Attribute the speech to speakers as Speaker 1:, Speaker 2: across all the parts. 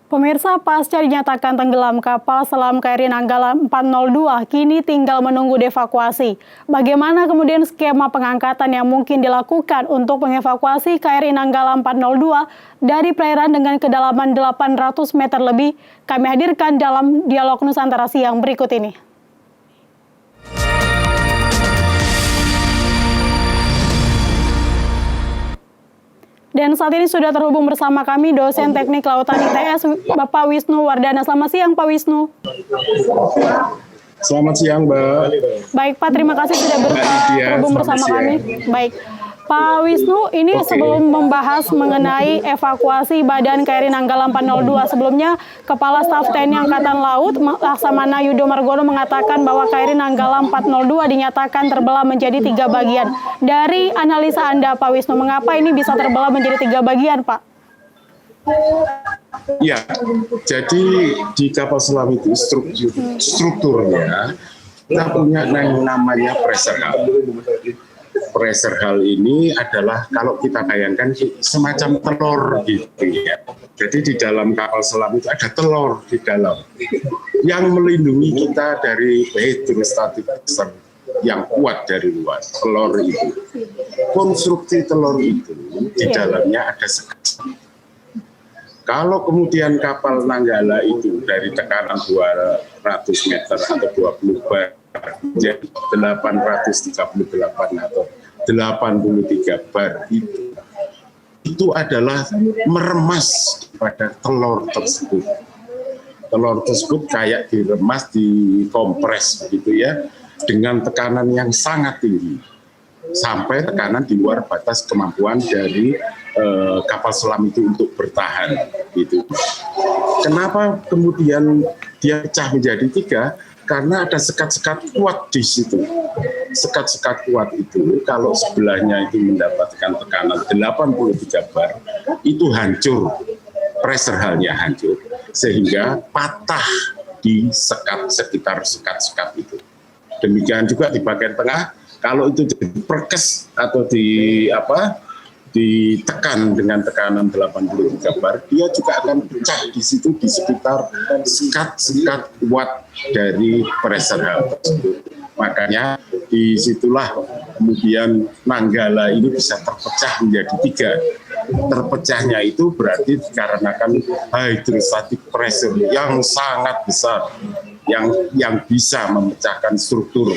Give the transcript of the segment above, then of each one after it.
Speaker 1: Pemirsa, pasca dinyatakan tenggelam kapal selam KRI Nanggala 402, kini tinggal menunggu dievakuasi. Bagaimana kemudian skema pengangkatan yang mungkin dilakukan untuk mengevakuasi KRI Nanggala 402 dari perairan dengan kedalaman 800 meter lebih? Kami hadirkan dalam dialog Nusantara siang berikut ini. Dan saat ini sudah terhubung bersama kami dosen teknik lautan ITS, Bapak Wisnu Wardana. Selamat siang, Pak Wisnu.
Speaker 2: Selamat siang, Mbak.
Speaker 1: Baik, Pak. Terima kasih sudah terhubung bersama kami. Baik, Pak Wisnu, ini sebelum membahas mengenai evakuasi Badan KRI Nanggala 402, sebelumnya Kepala Staf TNI Angkatan Laut Laksamana Yudo Margono mengatakan bahwa KRI Nanggala 402 dinyatakan terbelah menjadi 3 bagian. Dari analisa Anda, Pak Wisnu, mengapa ini bisa terbelah menjadi 3 bagian, Pak?
Speaker 2: Ya, jadi di kapal selam itu strukturnya kita punya yang namanya pressure hull. Pressure hull ini adalah kalau kita bayangkan semacam telur gitu ya. Jadi di dalam kapal selam itu ada telur di dalam yang melindungi kita dari hydrostatic pressure yang kuat dari luar. Telur itu, konstruksi telur itu di dalamnya ada sekat. Kalau kemudian kapal Nanggala itu dari tekanan 200 meter atau 20 bar jadi 838 atau 83 bar itu adalah meremas pada telur tersebut. Telur tersebut kayak diremas, dikompres begitu ya, dengan tekanan yang sangat tinggi sampai tekanan di luar batas kemampuan dari kapal selam itu untuk bertahan gitu. Kenapa kemudian dia pecah menjadi 3? Karena ada sekat-sekat kuat di situ. Sekat-sekat kuat itu kalau sebelahnya itu mendapatkan tekanan 83 bar, itu hancur, pressure hull-nya hancur, sehingga patah di sekitar sekat-sekat itu. Demikian juga di bagian tengah, kalau itu diperkes atau ditekan dengan tekanan 83 bar, dia juga akan pecah di situ di sekitar sekat-sekat kuat dari pressure hull tersebut. Makanya disitulah kemudian Nanggala ini bisa terpecah menjadi 3. Terpecahnya itu berarti dikarenakan hydrostatic pressure yang sangat besar yang bisa memecahkan struktur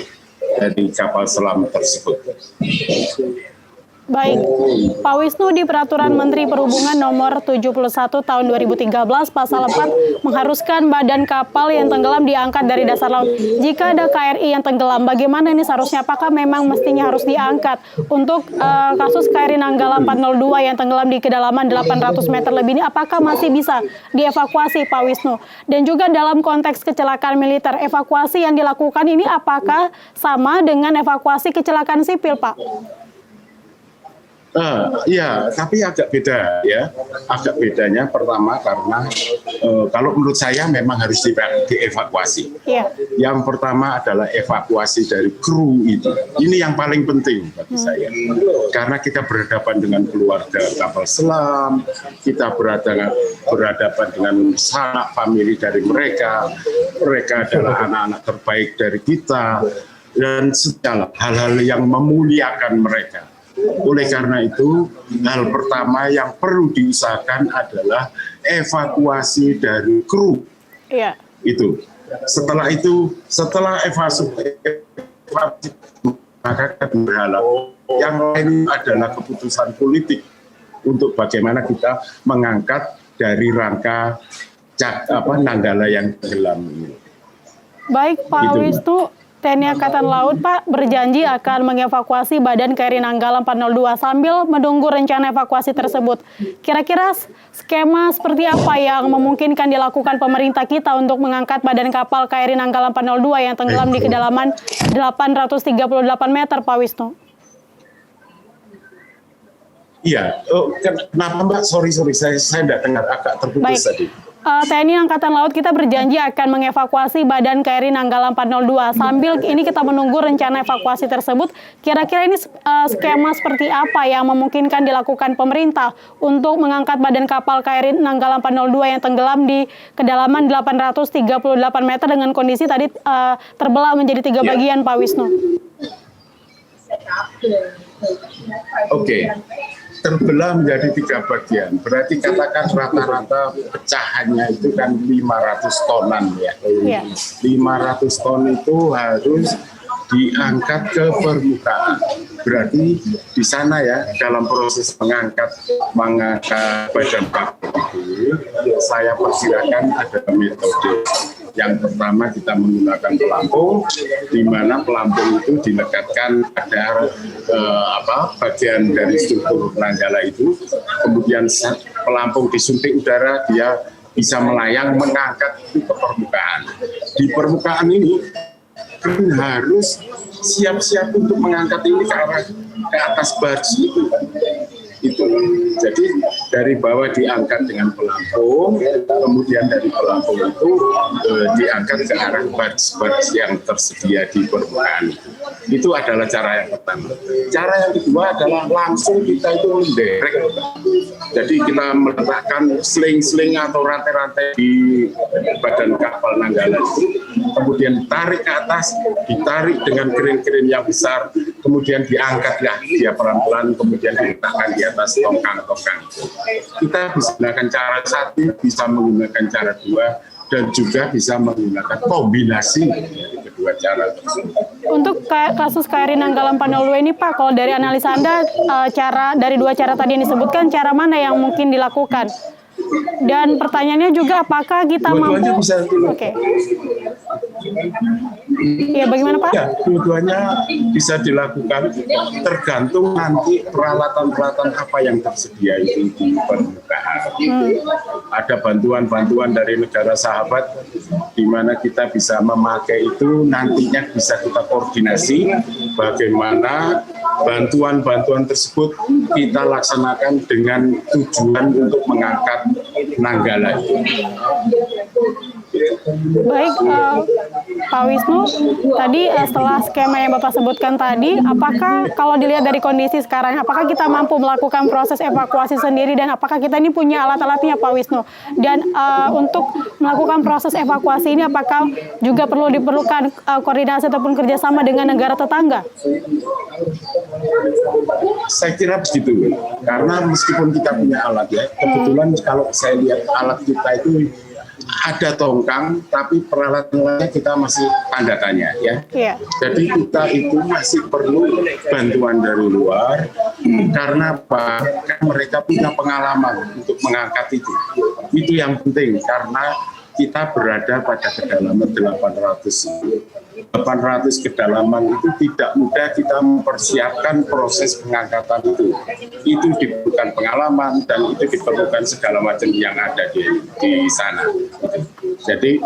Speaker 2: dari kapal selam tersebut.
Speaker 1: Baik, Pak Wisnu, di Peraturan Menteri Perhubungan Nomor 71 Tahun 2013 Pasal 4 mengharuskan badan kapal yang tenggelam diangkat dari dasar laut. Jika ada KRI yang tenggelam, bagaimana ini seharusnya? Apakah memang mestinya harus diangkat? Untuk kasus KRI Nanggala 402 yang tenggelam di kedalaman 800 meter lebih ini, apakah masih bisa dievakuasi, Pak Wisnu? Dan juga dalam konteks kecelakaan militer, evakuasi yang dilakukan ini apakah sama dengan evakuasi kecelakaan sipil, Pak?
Speaker 2: Ya, tapi agak beda ya. Agak bedanya pertama karena kalau menurut saya memang harus dievakuasi. Yeah. Yang pertama adalah evakuasi dari kru itu. Ini yang paling penting bagi saya. Karena kita berhadapan dengan keluarga kapal selam, kita berhadapan dengan sanak famili dari mereka. Mereka adalah anak-anak terbaik dari kita dan segala hal-hal yang memuliakan mereka. Oleh karena itu, hal pertama yang perlu diusahakan adalah evakuasi dari kru. Iya. Itu. Setelah evakuasi, maka kita berharap yang lain adalah keputusan politik untuk bagaimana kita mengangkat dari rangka Nanggala yang tenggelam ini.
Speaker 1: Baik, Pak Wisnu. TNI Angkatan Laut, Pak, berjanji akan mengevakuasi Badan KRI Nanggala 402 sambil menunggu rencana evakuasi tersebut. Kira-kira skema seperti apa yang memungkinkan dilakukan pemerintah kita untuk mengangkat badan kapal KRI Nanggala 402 yang tenggelam di kedalaman 838 meter, Pak Wisnu?
Speaker 2: Iya, kenapa Mbak? Sorry, saya tidak dengar, agak terputus tadi.
Speaker 1: TNI Angkatan Laut kita berjanji akan mengevakuasi badan KRI Nanggala 402. Sambil ini kita menunggu rencana evakuasi tersebut, kira-kira ini skema seperti apa yang memungkinkan dilakukan pemerintah untuk mengangkat badan kapal KRI Nanggala 402 yang tenggelam di kedalaman 838 meter dengan kondisi tadi terbelah menjadi 3 bagian, Pak Wisnu?
Speaker 2: Oke. Terbelah menjadi 3 bagian, berarti katakan rata-rata pecahannya itu kan 500 tonan ya. 500 ton itu harus diangkat ke permukaan. Berarti di sana ya, dalam proses mengangkat badan kapal itu, saya perkirakan ada metode. Yang pertama kita menggunakan pelampung, di mana pelampung itu dilekatkan pada bagian dari struktur Nanggala itu. Kemudian pelampung disuntik udara, dia bisa melayang mengangkat itu ke permukaan. Di permukaan ini kan harus siap-siap untuk mengangkat ini ke atas barji itu. Jadi dari bawah diangkat dengan pelampung, kemudian dari pelampung itu diangkat ke arah barji yang tersedia di permukaan. Itu adalah cara yang pertama. Cara yang kedua adalah langsung kita itu menderek. Jadi kita meletakkan sling-sling atau rantai-rantai di badan kapal Nanggala itu, kemudian ditarik ke atas, ditarik dengan krin-krin yang besar, kemudian diangkatlah dia pelan-pelan, kemudian diletakkan di atas tongkang-tongkang. Kita bisa menggunakan cara satu, bisa menggunakan cara dua, dan juga bisa menggunakan kombinasi dari kedua cara tersebut.
Speaker 1: Untuk kasus KRI Nanggala 402 ini, Pak, kalau dari analisa Anda, dari 2 cara tadi yang disebutkan, cara mana yang mungkin dilakukan? Dan pertanyaannya juga, apakah kita mampu? Oke. Ya, bagaimana Pak?
Speaker 2: Ya, dua-duanya bisa dilakukan, tergantung nanti peralatan-peralatan apa yang tersedia itu di permukaan. Ada bantuan-bantuan dari negara sahabat, di mana kita bisa memakai itu, nantinya bisa kita koordinasi bagaimana bantuan-bantuan tersebut kita laksanakan dengan tujuan untuk mengangkat Nanggala itu.
Speaker 1: Baik, Pak Wisnu, tadi setelah skema yang Bapak sebutkan tadi, apakah kalau dilihat dari kondisi sekarang, apakah kita mampu melakukan proses evakuasi sendiri dan apakah kita ini punya alat-alatnya, Pak Wisnu? Dan untuk melakukan proses evakuasi ini, apakah juga diperlukan koordinasi ataupun kerjasama dengan negara tetangga?
Speaker 2: Saya kira begitu, karena meskipun kita punya alat ya, kebetulan kalau saya lihat alat kita itu ada tongkang, tapi peralatannya kita masih tanda tanya ya. Jadi kita itu masih perlu bantuan dari luar, karena apa? Kan mereka punya pengalaman untuk mengangkat itu. Itu yang penting, karena kita berada pada kedalaman 800 kedalaman itu tidak mudah kita mempersiapkan proses pengangkatan itu. Itu diperlukan pengalaman dan itu diperlukan segala macam yang ada di sana. Jadi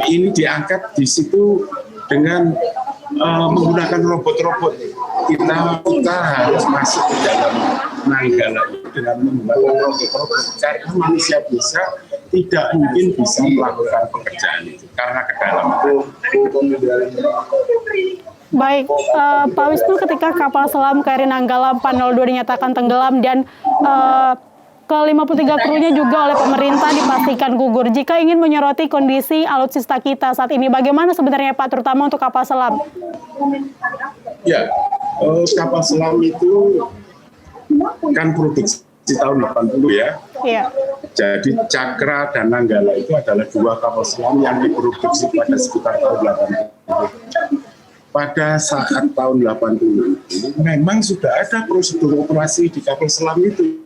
Speaker 2: ini diangkat di situ dengan menggunakan robot-robot. Kita harus masuk ke dalam Nanggala dengan menggunakan robot-robot. Karena manusia bisa tidak mungkin bisa melakukan pekerjaan itu karena kedalaman.
Speaker 1: Baik, Pak Wisnu, ketika kapal selam KRI Nanggala 402 dinyatakan tenggelam dan ke-53 krunya juga oleh pemerintah dipastikan gugur. Jika ingin menyoroti kondisi alutsista kita saat ini, bagaimana sebenarnya Pak, terutama untuk kapal selam?
Speaker 2: Ya, kapal selam itu kan produksi tahun 80 ya. Iya. Jadi Cakra dan Nanggala itu adalah 2 kapal selam yang diproduksi pada sekitar tahun 80. Pada saat tahun 80 itu memang sudah ada prosedur operasi di kapal selam itu.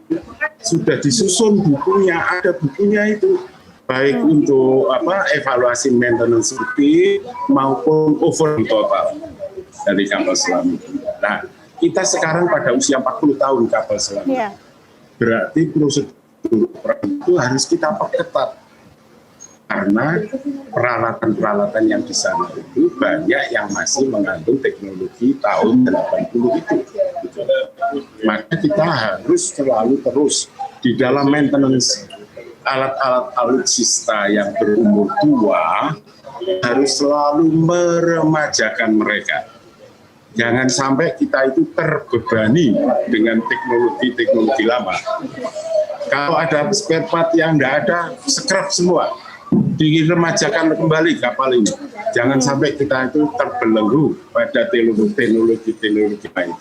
Speaker 2: Sudah disusun bukunya, ada bukunya itu. Baik untuk evaluasi maintenance rutin maupun overhaul total dari kapal selam itu. Nah, kita sekarang pada usia 40 tahun kapal selam. Yeah. Berarti prosedur itu harus kita perketat. Karena peralatan-peralatan yang di sana itu banyak yang masih mengandung teknologi tahun 80 itu. Maka kita harus selalu terus di dalam maintenance alat-alat alutsista yang berumur tua harus selalu meremajakan mereka. Jangan sampai kita itu terbebani dengan teknologi-teknologi lama. Kalau ada spare part yang nggak ada, scrap semua. Diremajakan kembali kapal ini. Jangan sampai kita itu terbelenggu pada teknologi-teknologi lain.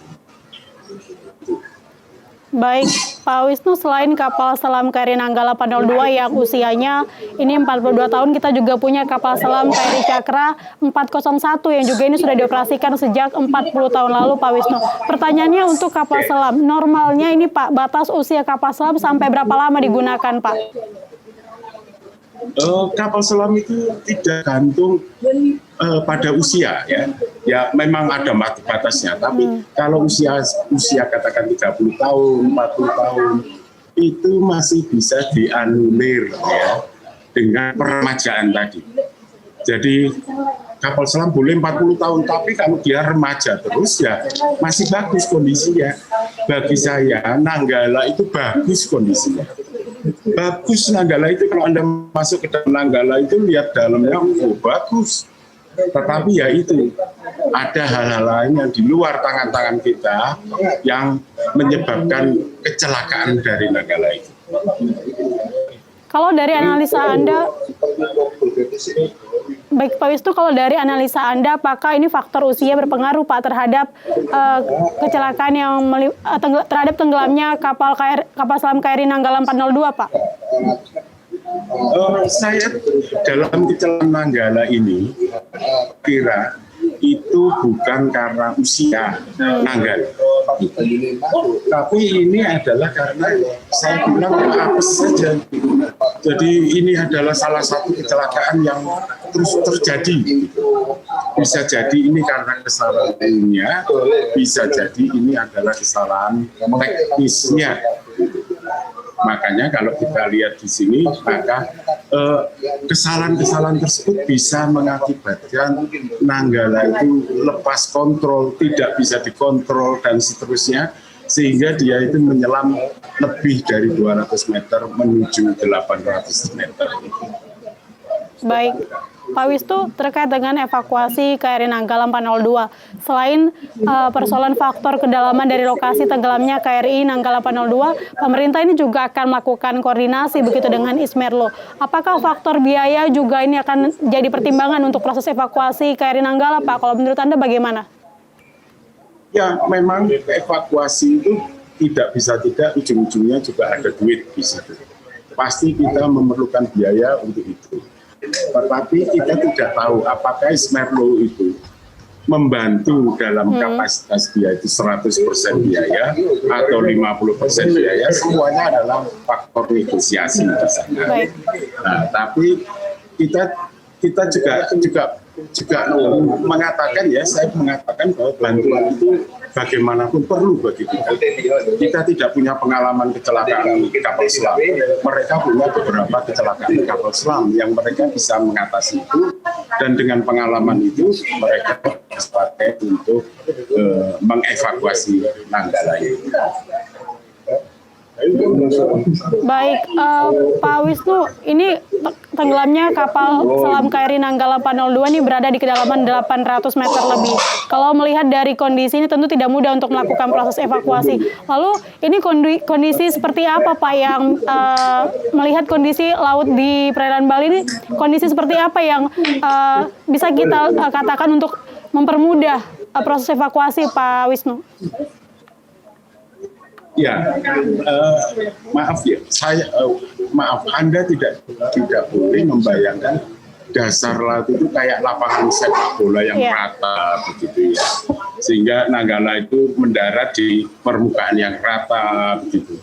Speaker 1: Baik, Pak Wisnu, selain kapal selam KRI Nanggala 802 yang usianya ini 42 tahun, kita juga punya kapal selam KRI Cakra 401 yang juga ini sudah dioperasikan sejak 40 tahun lalu, Pak Wisnu. Pertanyaannya untuk kapal selam, normalnya ini Pak, batas usia kapal selam sampai berapa lama digunakan, Pak?
Speaker 2: Kapal selam itu tidak gantung pada usia, ya memang ada batasnya, tapi kalau usia katakan 30 tahun, 40 tahun itu masih bisa dianulir ya dengan peremajaan tadi. Jadi kapal selam boleh 40 tahun, tapi kalau dia remaja terus ya masih bagus kondisinya. Bagi saya Nanggala itu bagus kondisinya. Bagus Nanggala itu, kalau Anda masuk ke dalam Nanggala itu lihat dalamnya, oh bagus. Tetapi ya itu, ada hal-hal lain yang di luar tangan-tangan kita yang menyebabkan kecelakaan dari Nanggala itu.
Speaker 1: Kalau dari analisa Anda, baik Pak Wisnu, kalau dari analisa Anda, apakah ini faktor usia berpengaruh Pak terhadap kecelakaan yang terhadap tenggelamnya kapal selam KRI Nanggala 402, Pak?
Speaker 2: Saya dalam kecelakaan Nanggala ini kira itu bukan karena usia Nanggala, tapi ini adalah karena saya bilang apes saja. Jadi ini adalah salah satu kecelakaan yang terus terjadi. Bisa jadi ini karena kesalahannya, bisa jadi ini adalah kesalahan teknisnya. Makanya kalau kita lihat di sini, maka kesalahan-kesalahan tersebut bisa mengakibatkan Nanggala itu lepas kontrol, tidak bisa dikontrol dan seterusnya, sehingga dia itu menyelam lebih dari 200 meter menuju 800 meter.
Speaker 1: Baik, Pak Wisnu, terkait dengan evakuasi KRI Nanggala 402, selain persoalan faktor kedalaman dari lokasi tenggelamnya KRI Nanggala 402, pemerintah ini juga akan melakukan koordinasi begitu dengan Ismerlo. Apakah faktor biaya juga ini akan jadi pertimbangan untuk proses evakuasi KRI Nanggala, Pak? Kalau menurut Anda bagaimana?
Speaker 2: Ya, memang evakuasi itu tidak ujung-ujungnya juga ada duit di situ. Pasti kita memerlukan biaya untuk itu. Tetapi kita tidak tahu apakah Ismerlo itu membantu dalam kapasitas dia itu 100% biaya atau 50% biaya. Semuanya adalah faktor negosiasi di sana. Nah, tapi kita juga mengatakan, ya saya mengatakan bahwa bantuan itu bagaimanapun perlu bagi kita. Kita tidak punya pengalaman kecelakaan kapal selam. Mereka punya beberapa kecelakaan kapal selam yang mereka bisa mengatasi itu, dan dengan pengalaman itu mereka bisa pakai untuk mengevakuasi Nanggala itu.
Speaker 1: Baik, Pak Wisnu, ini tenggelamnya kapal selam KRI Nanggala 402 ini berada di kedalaman 800 meter lebih. Kalau melihat dari kondisi ini tentu tidak mudah untuk melakukan proses evakuasi. Lalu ini kondisi seperti apa Pak yang melihat kondisi laut di perairan Bali ini, kondisi seperti apa yang bisa kita katakan untuk mempermudah proses evakuasi, Pak Wisnu?
Speaker 2: Ya, maaf ya, Anda tidak boleh membayangkan dasar laut itu kayak lapangan sepak bola yang rata begitu ya, sehingga Nanggala itu mendarat di permukaan yang rata begitu.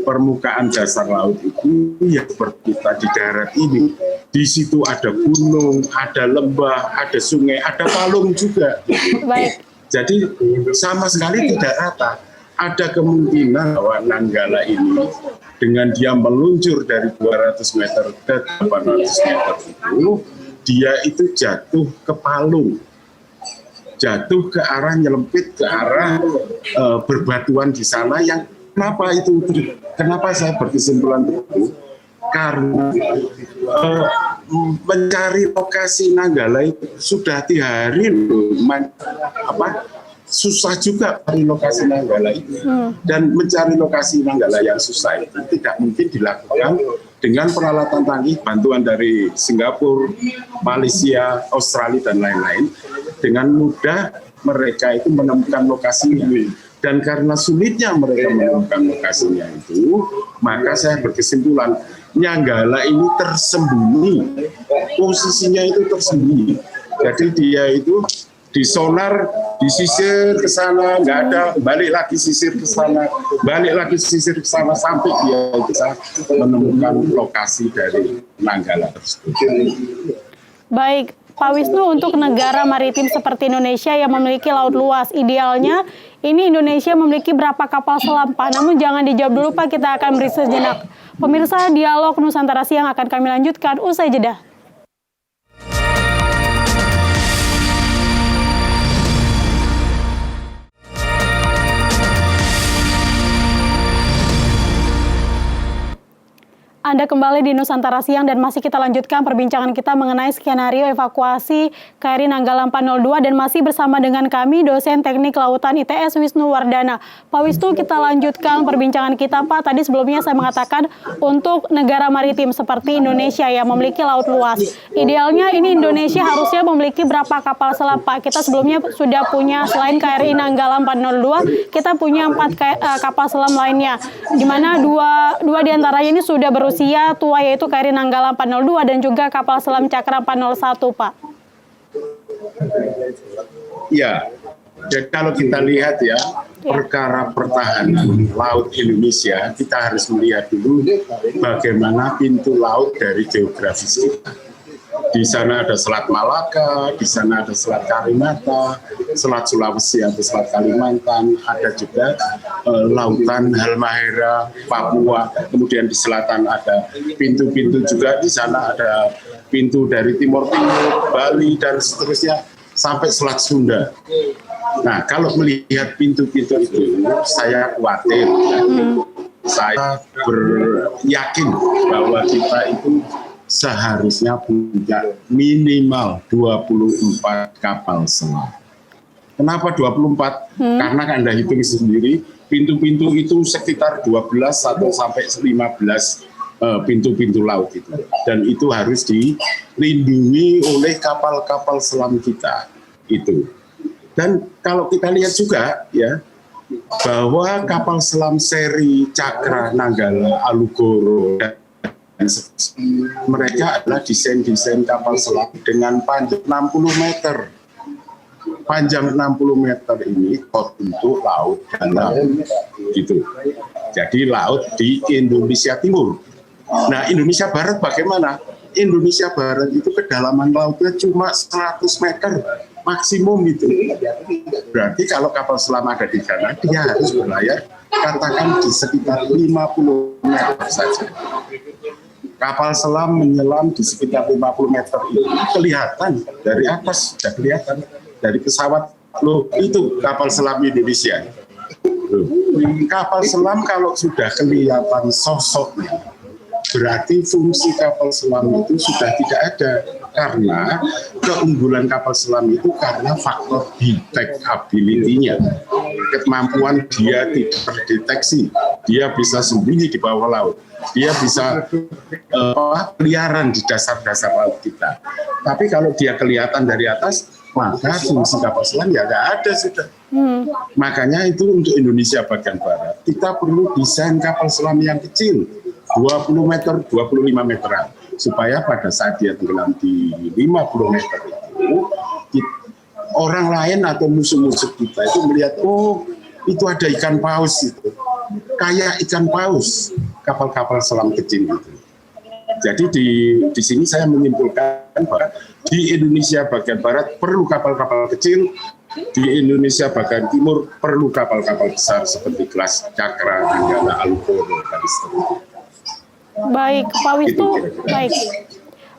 Speaker 2: Permukaan dasar laut itu ya seperti kita di darat ini, di situ ada gunung, ada lembah, ada sungai, ada palung juga.
Speaker 1: Baik.
Speaker 2: Jadi sama sekali tidak rata. Ada kemungkinan bahwa Nanggala ini dengan dia meluncur dari 200 meter ke 800 meter itu, dia itu jatuh ke palung, jatuh ke arah nyelempit, ke arah berbatuan di sana. Yang kenapa saya berkesimpulan itu? karena mencari lokasi Nanggala itu sudah hati-hari loh, susah juga mencari lokasi Nanggala itu. Dan mencari lokasi Nanggala yang susah itu tidak mungkin dilakukan dengan peralatan canggih, bantuan dari Singapura, Malaysia, Australia, dan lain-lain. Dengan mudah mereka itu menemukan lokasinya. Dan karena sulitnya mereka menemukan lokasinya itu, maka saya berkesimpulan, Nanggala ini tersembunyi. Posisinya itu tersembunyi. Jadi dia itu di sonar, disisir ke sana, nggak ada, balik lagi sisir ke sana, balik lagi sisir ke sana, sampai dia bisa menemukan lokasi dari Nanggala tersebut.
Speaker 1: Baik, Pak Wisnu, untuk negara maritim seperti Indonesia yang memiliki laut luas, idealnya ini Indonesia memiliki berapa kapal selam, Pak? Namun jangan dijawab dulu, Pak, kita akan beri sejenak. Pemirsa, dialog Nusantara Siang akan kami lanjutkan usai jeda. Anda kembali di Nusantara Siang dan masih kita lanjutkan perbincangan kita mengenai skenario evakuasi KRI Nanggala 402 dan masih bersama dengan kami dosen Teknik Lautan ITS Wisnu Wardana. Pak Wisnu, kita lanjutkan perbincangan kita, Pak. Tadi sebelumnya saya mengatakan untuk negara maritim seperti Indonesia yang memiliki laut luas, idealnya ini Indonesia harusnya memiliki berapa kapal selam, Pak? Kita sebelumnya sudah punya, selain KRI Nanggala 402, kita punya 4 kapal selam lainnya, di mana dua diantaranya ini sudah berusia tua, yaitu KRI Nanggala 402 dan juga kapal selam Cakra 401, Pak.
Speaker 2: Ya, jadi kalau kita lihat ya, perkara pertahanan laut Indonesia, kita harus melihat dulu bagaimana pintu laut dari geografis kita. Di sana ada Selat Malaka, di sana ada Selat Karimata, Selat Sulawesi atau Selat Kalimantan, ada juga lautan Halmahera, Papua, kemudian di selatan ada pintu-pintu juga, di sana ada pintu dari Timur Timur, Bali, dan seterusnya, sampai Selat Sunda. Nah, kalau melihat pintu-pintu itu, saya khawatir, saya yakin bahwa kita itu seharusnya punya minimal 24 kapal selam. Kenapa 24? Karena Anda hitung sendiri, pintu-pintu itu sekitar 12 atau sampai 15 pintu-pintu laut itu. Dan itu harus dilindungi oleh kapal-kapal selam kita itu. Dan kalau kita lihat juga ya, bahwa kapal selam seri Cakra, Nanggala, Alugoro, dan mereka adalah desain kapal selam dengan panjang 60 meter. Panjang 60 meter ini untuk laut dalam gitu. Jadi laut di Indonesia Timur. Nah, Indonesia Barat bagaimana? Indonesia Barat itu kedalaman lautnya cuma 100 meter maksimum itu. Berarti kalau kapal selam ada di sana, dia harus berlayar katakan di sekitar 50 meter saja. Kapal selam menyelam di sekitar 50 meter itu kelihatan dari atas, sudah kelihatan dari pesawat. Loh, itu kapal selam Indonesia. Loh, kapal selam kalau sudah kelihatan sosoknya, berarti fungsi kapal selam itu sudah tidak ada. Karena keunggulan kapal selam itu karena faktor detectability-nya. Kemampuan dia tidak terdeteksi, dia bisa sembunyi di bawah laut. Dia bisa keliaran di dasar-dasar laut kita. Tapi kalau dia kelihatan dari atas, maka fungsi kapal selam ya nggak ada sudah. Makanya itu untuk Indonesia bagian barat, kita perlu desain kapal selam yang kecil, 20 meter, 25 meteran. Supaya pada saat dia tenggelam di 50 meter itu, orang lain atau musuh-musuh kita itu melihat, oh itu ada ikan paus itu. Kayak ikan paus, kapal-kapal selam kecil itu. Jadi di sini saya menyimpulkan bahwa di Indonesia bagian barat perlu kapal-kapal kecil, di Indonesia bagian timur perlu kapal-kapal besar seperti kelas Cakra, Nanggala, Alugoro, dan seterusnya.
Speaker 1: Baik, Pak Wisnu, baik.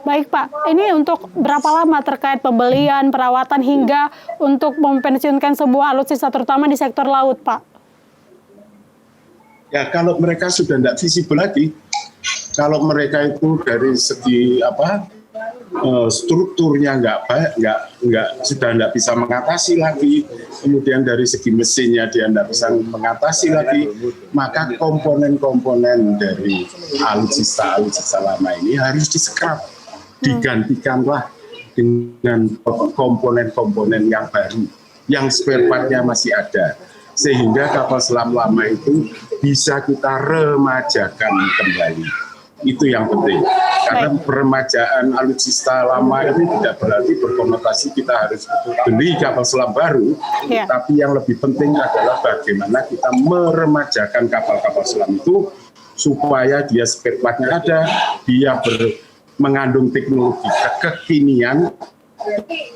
Speaker 1: Baik Pak, ini untuk berapa lama terkait pembelian, perawatan, hingga untuk mempensiunkan sebuah alutsista terutama di sektor laut, Pak?
Speaker 2: Ya, kalau mereka sudah tidak visible lagi, Kalau mereka itu dari segi strukturnya sudah nggak bisa mengatasi lagi, kemudian dari segi mesinnya dia nggak bisa mengatasi lagi, maka komponen-komponen dari alutsista lama ini harus disekrap, digantikanlah dengan komponen-komponen yang baru, yang spare part-nya masih ada, sehingga kapal selam lama itu bisa kita remajakan kembali. Itu yang penting, karena peremajaan alutsista lama itu tidak berarti berkonotasi kita harus beli kapal selam baru, tapi yang lebih penting adalah bagaimana kita meremajakan kapal-kapal selam itu supaya dia spare part-nya ada, dia mengandung teknologi kekinian,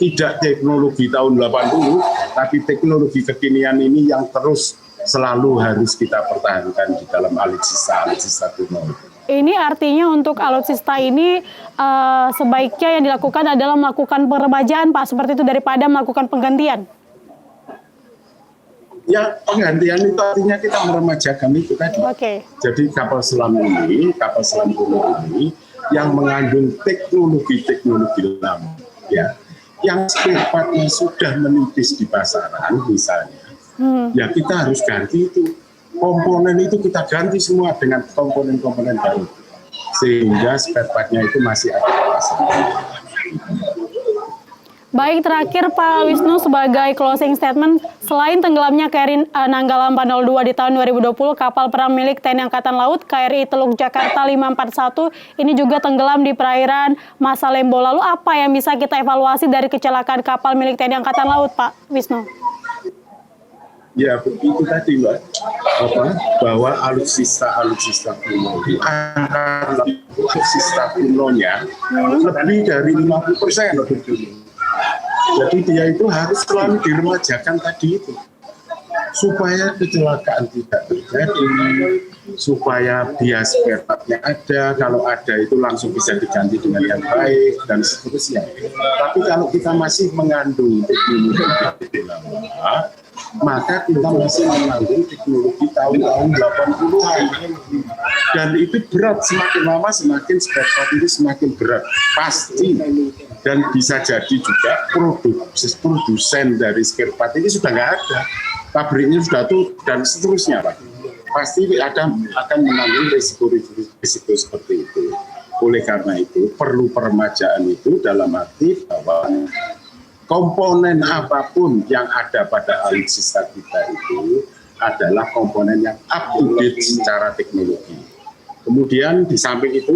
Speaker 2: tidak teknologi tahun 80, tapi teknologi kekinian ini yang terus selalu harus kita pertahankan di dalam alutsista kuno.
Speaker 1: Ini artinya untuk alutsista ini sebaiknya yang dilakukan adalah melakukan peremajaan, Pak, seperti itu daripada melakukan penggantian.
Speaker 2: Ya, penggantian itu artinya kita meremajakan itu tadi. Jadi kapal selam kuno ini yang mengandung teknologi lama, ya, yang spare part-nya sudah menipis di pasaran misalnya, ya kita harus ganti itu. Komponen itu kita ganti semua dengan komponen-komponen baru, sehingga spare part-nya itu masih ada di pasaran.
Speaker 1: Baik, terakhir Pak Wisnu, sebagai closing statement, selain tenggelamnya KRI Nanggala 402 di tahun 2020, kapal perang milik TNI Angkatan Laut KRI Teluk Jakarta 541 ini juga tenggelam di perairan Masalembo. Lalu apa yang bisa kita evaluasi dari kecelakaan kapal milik TNI Angkatan Laut, Pak Wisnu?
Speaker 2: Ya, begitu tadi, Mbak, bahwa alutsista kuno, alutsista kunonya lebih dari 50%. Jadi dia itu harus selalu diremajakan tadi itu, supaya kecelakaan tidak terjadi, supaya dia spare part-nya ada, kalau ada itu langsung bisa diganti dengan yang baik, dan seterusnya. Tapi kalau kita masih mengandung teknologi lama, maka kita masih mengandung teknologi tahun-tahun 80-an. Dan itu berat, semakin lama semakin spare part itu semakin berat, pasti. Dan bisa jadi juga produsen dari spare part ini sudah nggak ada, pabriknya sudah tutup, dan seterusnya, Pak. Pasti akan menanggung risiko seperti itu. Oleh karena itu, perlu peremajaan itu dalam arti bahwa komponen apapun yang ada pada alutsista kita itu adalah komponen yang up to date secara teknologi. Kemudian di samping itu,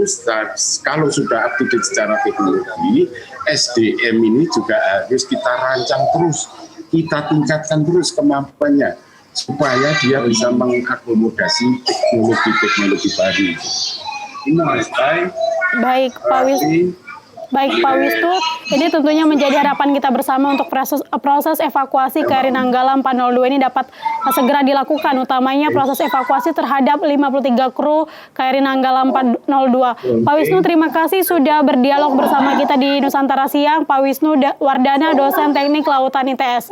Speaker 2: kalau sudah up to date secara teknologi, SDM ini juga harus kita rancang terus, kita tingkatkan terus kemampuannya, supaya dia bisa mengakomodasi teknologi baru.
Speaker 1: Baik, Pak Wisnu. Baik, Pak Wisnu, ini tentunya menjadi harapan kita bersama untuk proses evakuasi KRI Nanggala 402 ini dapat segera dilakukan, utamanya proses evakuasi terhadap 53 kru KRI Nanggala 402. Pak Wisnu, terima kasih sudah berdialog bersama kita di Nusantara Siang. Pak Wisnu Wardana, dosen teknik Lautan ITS.